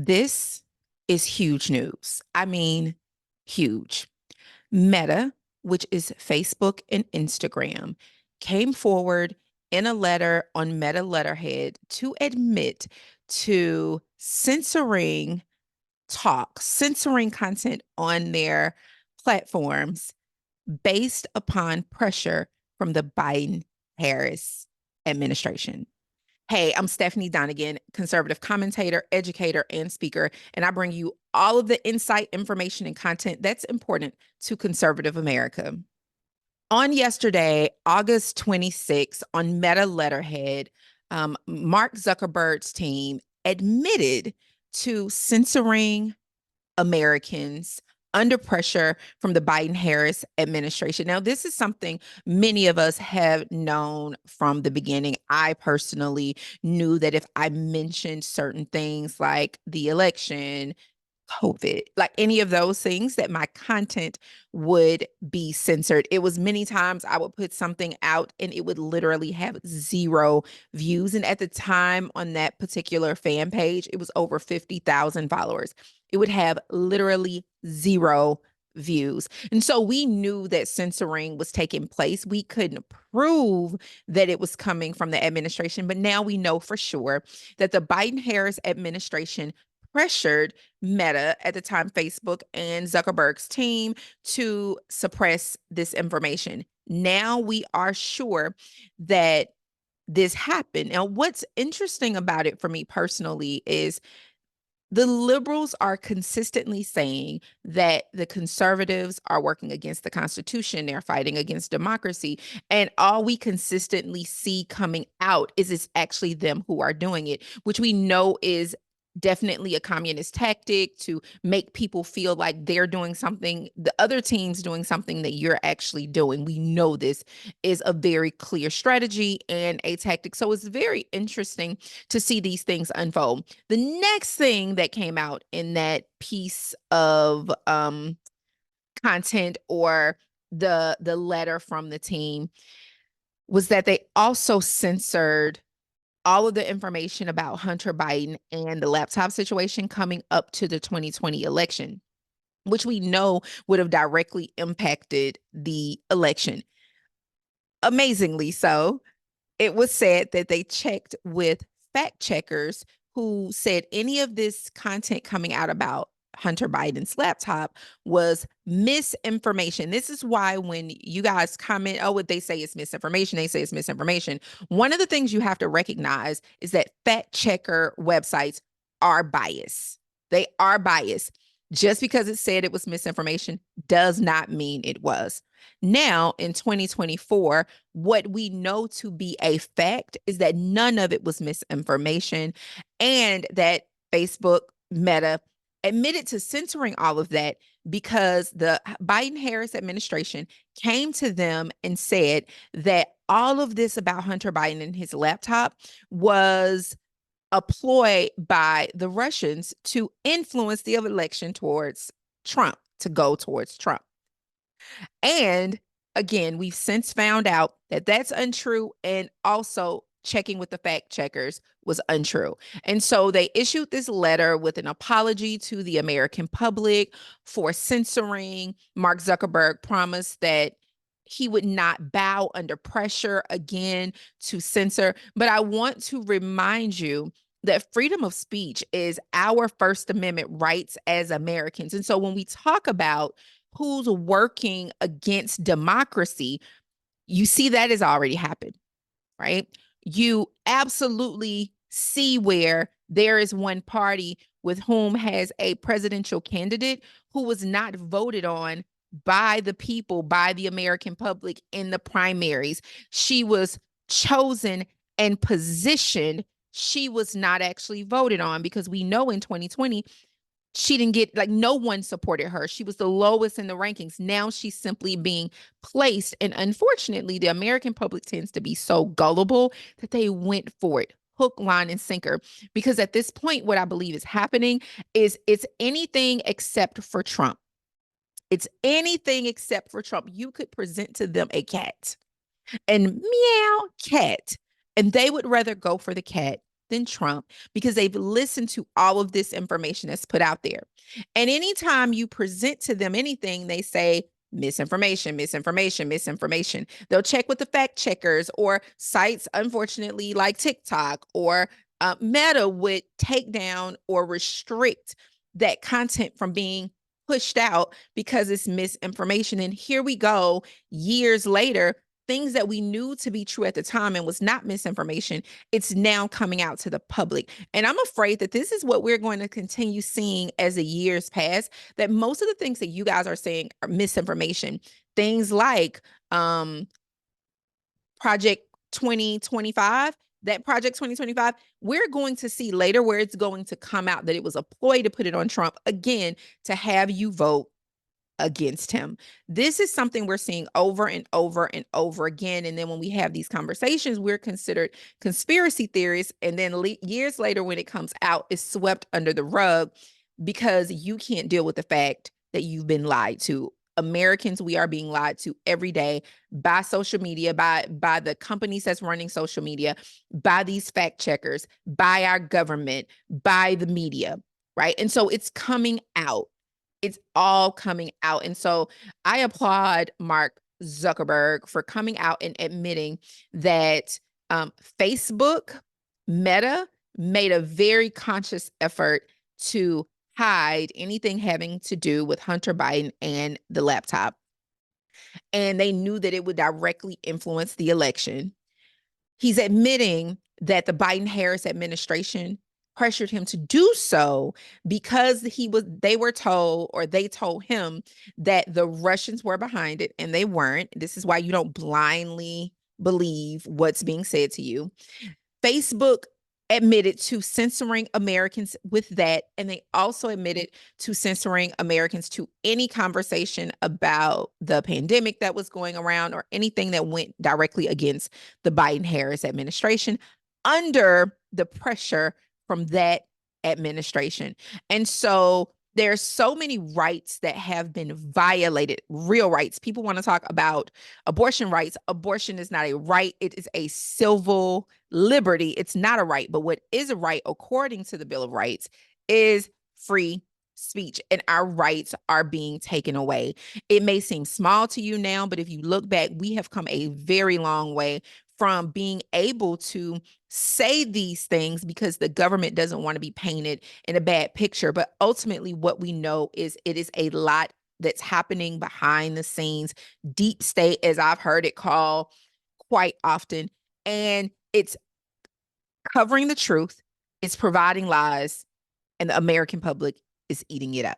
This is huge news. I mean, huge. Meta, which is Facebook and Instagram, came forward in a letter on Meta letterhead to admit to censoring content on their platforms based upon pressure from the Biden Harris administration. Hey, I'm Stephanie Donegan, conservative commentator, educator, and speaker, and I bring you all of the insight, information, and content that's important to conservative America. On yesterday, August 26th, on Meta letterhead, Mark Zuckerberg's team admitted to censoring Americans under pressure from the Biden Harris administration. Now, this is something many of us have known from the beginning. I personally knew that if I mentioned certain things like the election, COVID, like any of those things, that my content would be censored. It was many times I would put something out and it would literally have 0 views. And at the time on that particular fan page, it was over 50,000 followers. It would have literally 0 views. And so we knew that censoring was taking place. We couldn't prove that it was coming from the administration, but now we know for sure that the Biden Harris administration pressured Meta, at the time Facebook, and Zuckerberg's team to suppress this information. Now we are sure that this happened. Now, what's interesting about it for me personally is the liberals are consistently saying that the conservatives are working against the Constitution, they're fighting against democracy. And all we consistently see coming out is it's actually them who are doing it, which we know is definitely a communist tactic to make people feel like they're doing something, the other team's doing something that you're actually doing. We know this is a very clear strategy and a tactic. So it's very interesting to see these things unfold. The next thing that came out in that piece of content, or the letter from the team, was that they also censored all of the information about Hunter Biden and the laptop situation coming up to the 2020 election, which we know would have directly impacted the election. Amazingly so, it was said that they checked with fact checkers who said any of this content coming out about Hunter Biden's laptop was misinformation. This is why when you guys comment, oh, what they say is misinformation, they say it's misinformation. One of the things you have to recognize is that fact checker websites are biased. They are biased. Just because it said it was misinformation does not mean it was. Now, in 2024, what we know to be a fact is that none of it was misinformation, and that Facebook, Meta, admitted to censoring all of that because the Biden-Harris administration came to them and said that all of this about Hunter Biden and his laptop was a ploy by the Russians to influence the election towards Trump, to go towards Trump. And again, we've since found out that that's untrue, and also checking with the fact checkers was untrue. And so they issued this letter with an apology to the American public for censoring. Mark Zuckerberg promised that he would not bow under pressure again to censor. But I want to remind you that freedom of speech is our First Amendment rights as Americans. And so when we talk about who's working against democracy, you see that has already happened, right? You absolutely see where there is one party with whom has a presidential candidate who was not voted on by the people, by the American public in the primaries. She was chosen and positioned. She was not actually voted on, because we know in 2020, she didn't get, like, no one supported her. She was the lowest in the rankings. Now she's simply being placed. And unfortunately, the American public tends to be so gullible that they went for it, hook, line, and sinker. Because at this point, what I believe is happening is it's anything except for Trump. It's anything except for Trump. You could present to them a cat and meow cat, and they would rather go for the cat than Trump because they've listened to all of this information that's put out there. And anytime you present to them anything, they say, misinformation, misinformation, misinformation. They'll check with the fact checkers or sites, unfortunately, like TikTok or Meta would take down or restrict that content from being pushed out because it's misinformation. And here we go, years later, things that we knew to be true at the time and was not misinformation, it's now coming out to the public. And I'm afraid that this is what we're going to continue seeing as the years pass, that most of the things that you guys are saying are misinformation. Things like Project 2025, that Project 2025, we're going to see later where it's going to come out that it was a ploy to put it on Trump again to have you vote against him. This is something we're seeing over and over and over again. And then when we have these conversations, we're considered conspiracy theorists. And then years later, when it comes out, it's swept under the rug because you can't deal with the fact that you've been lied to. Americans, we are being lied to every day by social media, by the companies that's running social media, by these fact checkers, by our government, by the media, right? And so it's coming out. It's all coming out. And so I applaud Mark Zuckerberg for coming out and admitting that Facebook, Meta, made a very conscious effort to hide anything having to do with Hunter Biden and the laptop. And they knew that it would directly influence the election. He's admitting that the Biden-Harris administration pressured him to do so because they were told, or they told him, that the Russians were behind it, and they weren't. This is why you don't blindly believe what's being said to you. Facebook admitted to censoring Americans with that, and they also admitted to censoring Americans to any conversation about the pandemic that was going around or anything that went directly against the Biden-Harris administration under the pressure from that administration. And so there's so many rights that have been violated, real rights. People want to talk about abortion rights. Abortion is not a right. It is a civil liberty. It's not a right. But what is a right, according to the Bill of Rights, is free speech, and our rights are being taken away. It may seem small to you now, but if you look back, we have come a very long way from being able to say these things because the government doesn't want to be painted in a bad picture. But ultimately, what we know is it is a lot that's happening behind the scenes, deep state, as I've heard it called quite often. And it's covering the truth, it's providing lies, and the American public is eating it up.